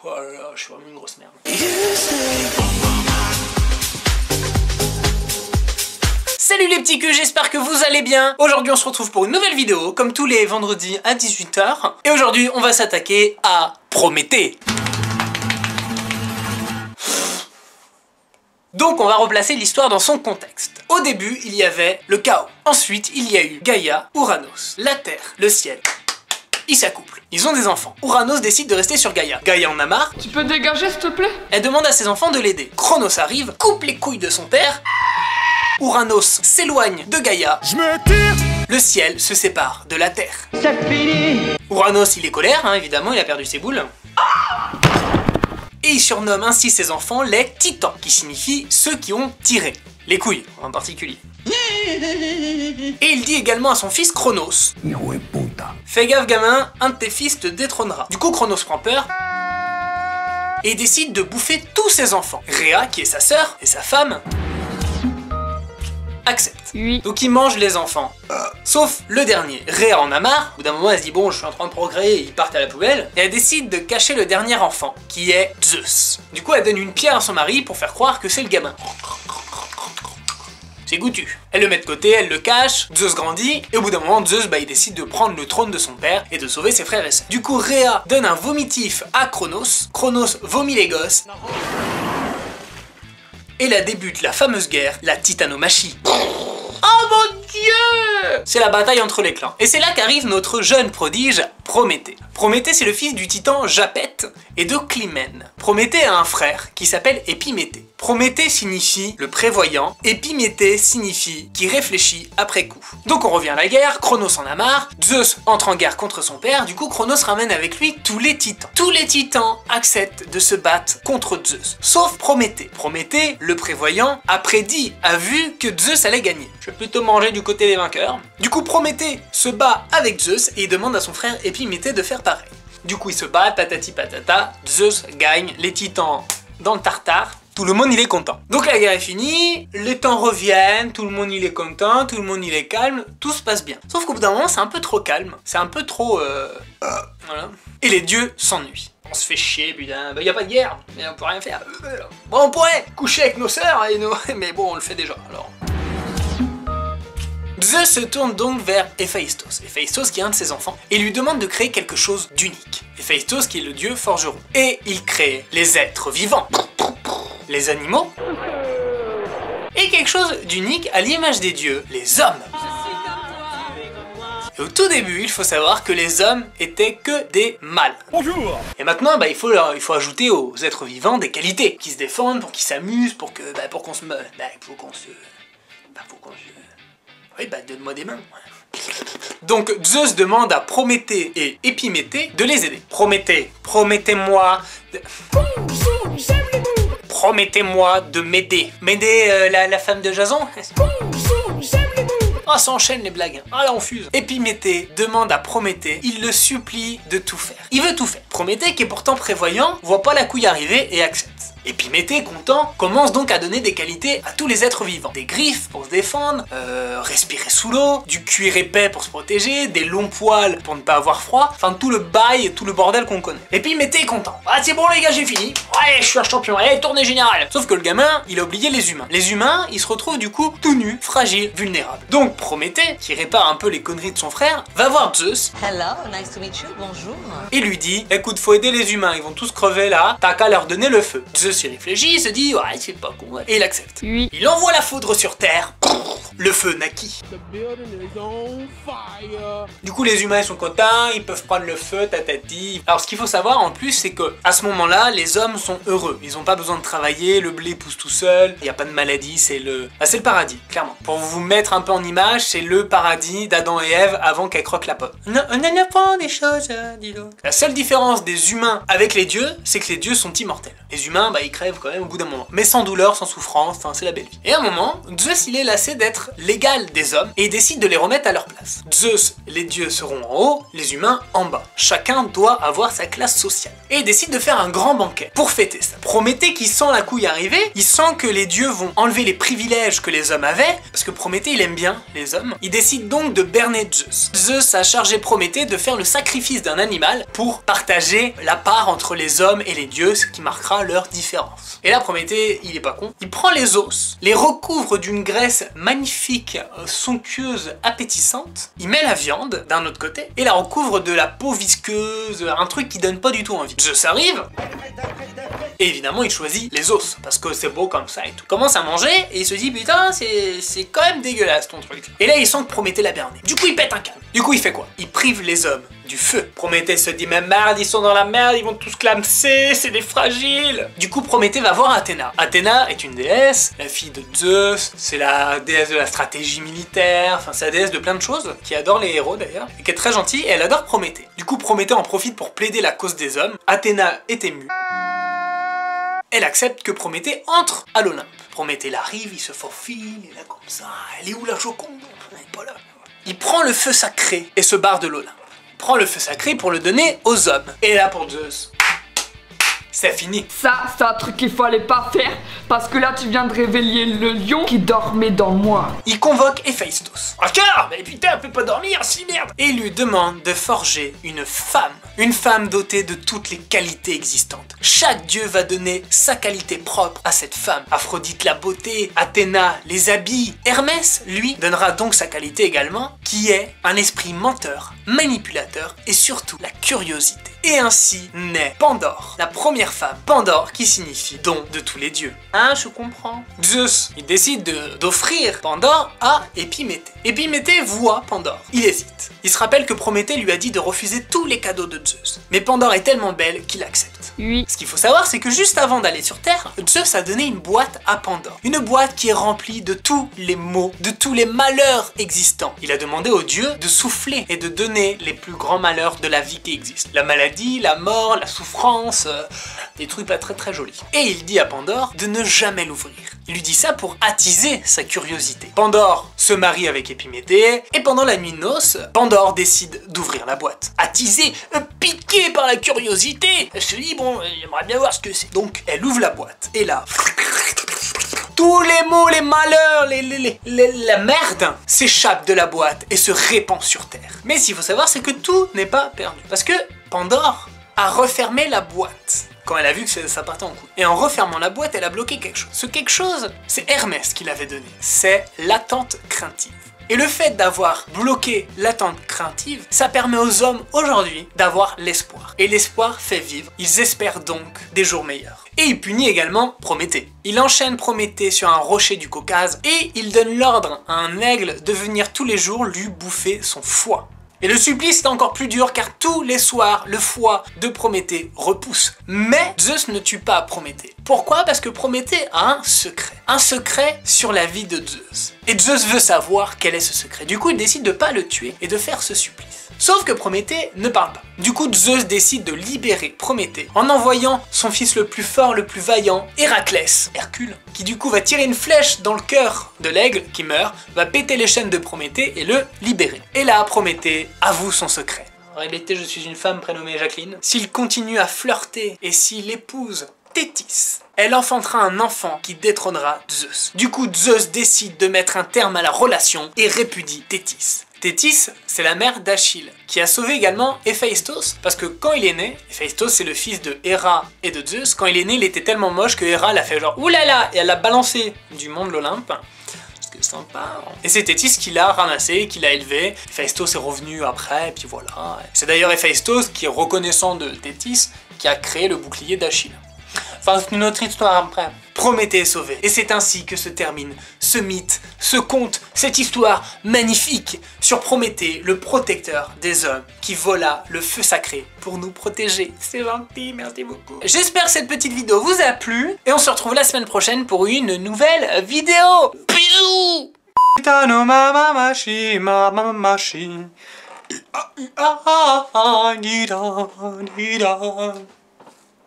Oh là là, je suis vraiment une grosse merde. Salut les petits culs, j'espère que vous allez bien. Aujourd'hui on se retrouve pour une nouvelle vidéo, comme tous les vendredis à 18 h. Et aujourd'hui on va s'attaquer à Prométhée. Donc on va replacer l'histoire dans son contexte. Au début, il y avait le chaos. Ensuite, il y a eu Gaïa, Uranos, la Terre, le ciel. Ils s'accouplent. Ils ont des enfants. Uranos décide de rester sur Gaïa. Gaïa en a marre. Tu peux dégager s'il te plaît? Elle demande à ses enfants de l'aider. Chronos arrive, coupe les couilles de son père. Uranos s'éloigne de Gaïa. Je me tire. Le ciel se sépare de la Terre. C'est fini. Uranos, il est colère, hein, évidemment, il a perdu ses boules. Et il surnomme ainsi ses enfants les Titans, qui signifie ceux qui ont tiré. Les couilles, en particulier. Et il dit également à son fils Chronos: fais gaffe gamin, un de tes fils te détrônera. Du coup Chronos prend peur et décide de bouffer tous ses enfants. Rhea, qui est sa sœur et sa femme, accepte. Oui. Donc il mange les enfants. Sauf le dernier. Rhea en a marre. Au bout d'un moment elle se dit bon, je suis en train de procréer, ils partent à la poubelle. Et elle décide de cacher le dernier enfant, qui est Zeus. Du coup elle donne une pierre à son mari pour faire croire que c'est le gamin. C'est goûtu. Elle le met de côté, elle le cache, Zeus grandit, et au bout d'un moment, Zeus, il décide de prendre le trône de son père et de sauver ses frères et sœurs. Du coup, Rhea donne un vomitif à Chronos, Chronos vomit les gosses, et là débute la fameuse guerre, la titanomachie. Oh mon dieu! C'est la bataille entre les clans. Et c'est là qu'arrive notre jeune prodige, Prométhée. Prométhée, c'est le fils du titan Japet et de Clymène. Prométhée a un frère qui s'appelle Épiméthée. Prométhée signifie le prévoyant, Épiméthée signifie qui réfléchit après coup. Donc on revient à la guerre, Chronos en a marre, Zeus entre en guerre contre son père, du coup Chronos ramène avec lui tous les titans. Tous les titans acceptent de se battre contre Zeus, sauf Prométhée. Prométhée, le prévoyant, a prédit, a vu que Zeus allait gagner. Je vais plutôt manger du côté des vainqueurs. Du coup Prométhée se bat avec Zeus et il demande à son frère Épiméthée de faire pareil. Du coup ils se battent, patati patata, Zeus gagne, les titans dans le tartare. Tout le monde il est content. Donc la guerre est finie, les temps reviennent, tout le monde il est content, tout le monde il est calme, tout se passe bien. Sauf qu'au bout d'un moment c'est un peu trop calme, c'est un peu trop voilà. Et les dieux s'ennuient. On se fait chier, putain, y a pas de guerre, mais on peut rien faire. Bon on pourrait coucher avec nos sœurs et nos... mais bon on le fait déjà alors. Zeus se tourne donc vers Héphaïstos, Héphaïstos qui est un de ses enfants, et lui demande de créer quelque chose d'unique. Héphaïstos qui est le dieu forgeron. Et il crée les êtres vivants, les animaux, et quelque chose d'unique à l'image des dieux, les hommes. Et au tout début, il faut savoir que les hommes étaient que des mâles. Bonjour. Et maintenant, il faut ajouter aux êtres vivants des qualités, qui se défendent, pour qu'ils s'amusent, pour qu'on se... Oui, donne-moi des mains. Donc Zeus demande à Prométhée et Épiméthée de les aider. Prométhée, promettez-moi... Promettez-moi de m'aider. M'aider la femme de Jason? Ah, ça enchaîne les blagues. Ah là on fuse. Épiméthée demande à Prométhée, il le supplie de tout faire. Il veut tout faire. Prométhée, qui est pourtant prévoyant, voit pas la couille arriver et accepte. Épiméthée, content, commence donc à donner des qualités à tous les êtres vivants. Des griffes pour se défendre, respirer sous l'eau, du cuir épais pour se protéger, des longs poils pour ne pas avoir froid, enfin tout le bail et tout le bordel qu'on connaît. Épiméthée est content. Ah c'est bon les gars, j'ai fini. Ouais, je suis un champion, allez, tournée générale. Sauf que le gamin, il a oublié les humains. Les humains, ils se retrouvent du coup tout nus, fragiles, vulnérables. Donc Prométhée, qui répare un peu les conneries de son frère, va voir Zeus. Hello, nice to meet you, bonjour. Et lui dit, écoute, faut aider les humains, ils vont tous crever là, t'as qu'à leur donner le feu. Zeus il réfléchit, il se dit, ouais, c'est pas con, ouais. Et il accepte. Oui. Il envoie la foudre sur Terre, le feu naquit. Du coup, les humains ils sont contents, ils peuvent prendre le feu, tatati. Alors, ce qu'il faut savoir en plus, c'est que à ce moment-là, les hommes sont heureux. Ils ont pas besoin de travailler, le blé pousse tout seul, il y a pas de maladie, c'est le paradis, clairement. Pour vous mettre un peu en image, c'est le paradis d'Adam et Ève avant qu'elle croque la pomme. On en apprend des choses, dis donc. La seule différence des humains avec les dieux, c'est que les dieux sont immortels. Les humains, il crève quand même au bout d'un moment. Mais sans douleur, sans souffrance, enfin, c'est la belle vie. Et à un moment, Zeus, il est lassé d'être l'égal des hommes et il décide de les remettre à leur place. Zeus, les dieux seront en haut, les humains en bas. Chacun doit avoir sa classe sociale. Et il décide de faire un grand banquet pour fêter ça. Prométhée qui sent la couille arriver, il sent que les dieux vont enlever les privilèges que les hommes avaient, parce que Prométhée, il aime bien les hommes. Il décide donc de berner Zeus. Zeus a chargé Prométhée de faire le sacrifice d'un animal pour partager la part entre les hommes et les dieux, ce qui marquera leur différence. Et là, Prométhée, il est pas con. Il prend les os, les recouvre d'une graisse magnifique, somptueuse, appétissante. Il met la viande d'un autre côté et la recouvre de la peau visqueuse, un truc qui donne pas du tout envie. Zeus arrive. Et évidemment, il choisit les os, parce que c'est beau comme ça et tout. Il commence à manger, et il se dit, putain, c'est quand même dégueulasse ton truc. Et là, il sent que Prométhée l'a berné. Du coup, il pète un câble. Du coup, il fait quoi? Il prive les hommes du feu. Prométhée se dit, mais merde, ils sont dans la merde, ils vont tous clamser, c'est des fragiles. Du coup, Prométhée va voir Athéna. Athéna est une déesse, la fille de Zeus, c'est la déesse de la stratégie militaire, enfin, c'est la déesse de plein de choses, qui adore les héros d'ailleurs, et qui est très gentille, et elle adore Prométhée. Du coup, Prométhée en profite pour plaider la cause des hommes. Athéna est émue. Elle accepte que Prométhée entre à l'Olympe. Prométhée l'arrive, il se faufile, il est là comme ça. Elle est où la Joconde? Elle est pas là. Il prend le feu sacré et se barre de l'Olympe. Il prend le feu sacré pour le donner aux hommes. Et là pour Zeus, c'est fini. Ça, c'est un truc qu'il fallait pas faire, parce que là, tu viens de réveiller le lion qui dormait dans moi. Il convoque Héphaïstos. Encore? Mais putain, elle peut pas dormir, si merde! Et il lui demande de forger une femme dotée de toutes les qualités existantes. Chaque dieu va donner sa qualité propre à cette femme. Aphrodite la beauté, Athéna les habits. Hermès, lui, donnera donc sa qualité également, qui est un esprit menteur, manipulateur et surtout la curiosité. Et ainsi naît Pandore, la première femme. Pandore qui signifie don de tous les dieux. Hein, je comprends. Zeus, il décide d'offrir Pandore à Épiméthée. Épiméthée voit Pandore. Il hésite. Il se rappelle que Prométhée lui a dit de refuser tous les cadeaux de Zeus. Mais Pandore est tellement belle qu'il accepte. Oui. Ce qu'il faut savoir, c'est que juste avant d'aller sur Terre, Zeus a donné une boîte à Pandore. Une boîte qui est remplie de tous les maux, de tous les malheurs existants. Il a demandé aux dieux de souffler et de donner les plus grands malheurs de la vie qui existe. La maladie, la mort, la souffrance, des trucs pas très jolis. Et il dit à Pandore de ne jamais l'ouvrir. Il lui dit ça pour attiser sa curiosité. Pandore se marie avec Épiméthée, et pendant la nuit de noces, Pandore décide d'ouvrir la boîte. Attisée, piquée par la curiosité, elle se dit, bon, j'aimerais bien voir ce que c'est. Donc, elle ouvre la boîte, et là, tous les maux, les malheurs, la merde s'échappe de la boîte et se répand sur Terre. Mais ce qu'il faut savoir, c'est que tout n'est pas perdu. Parce que Pandore a refermé la boîte quand elle a vu que ça partait en couille. Et en refermant la boîte, elle a bloqué quelque chose. Ce quelque chose, c'est Hermès qui l'avait donné. C'est l'attente craintive. Et le fait d'avoir bloqué l'attente craintive, ça permet aux hommes aujourd'hui d'avoir l'espoir. Et l'espoir fait vivre. Ils espèrent donc des jours meilleurs. Et il punit également Prométhée. Il enchaîne Prométhée sur un rocher du Caucase et il donne l'ordre à un aigle de venir tous les jours lui bouffer son foie. Et le supplice est encore plus dur car tous les soirs, le foie de Prométhée repousse. Mais Zeus ne tue pas Prométhée. Pourquoi? Parce que Prométhée a un secret. Un secret sur la vie de Zeus. Et Zeus veut savoir quel est ce secret. Du coup, il décide de pas le tuer et de faire ce supplice. Sauf que Prométhée ne parle pas. Du coup, Zeus décide de libérer Prométhée en envoyant son fils le plus fort, le plus vaillant, Héraclès, Hercule, qui du coup va tirer une flèche dans le cœur de l'aigle qui meurt, va péter les chaînes de Prométhée et le libérer. Et là, Prométhée avoue son secret. En réalité, je suis une femme prénommée Jacqueline. S'il continue à flirter et s'il épouse Thétis, elle enfantera un enfant qui détrônera Zeus. Du coup, Zeus décide de mettre un terme à la relation et répudie Thétis. Thétis, c'est la mère d'Achille, qui a sauvé également Héphaïstos, parce que quand il est né, Héphaïstos c'est le fils de Héra et de Zeus, quand il est né, il était tellement moche que Héra l'a fait genre oulala, et elle l'a balancé du monde de l'Olympe. C'était sympa. Et c'est Thétis qui l'a ramassé, qui l'a élevé. Héphaïstos est revenu après, et puis voilà. C'est d'ailleurs Héphaïstos qui est reconnaissant de Thétis, qui a créé le bouclier d'Achille. Enfin, c'est une autre histoire après. Prométhée est sauvé. Et c'est ainsi que se termine ce mythe, ce conte, cette histoire magnifique sur Prométhée, le protecteur des hommes, qui vola le feu sacré pour nous protéger. C'est gentil, merci beaucoup. J'espère que cette petite vidéo vous a plu. Et on se retrouve la semaine prochaine pour une nouvelle vidéo. Bisous. Titano mama machi.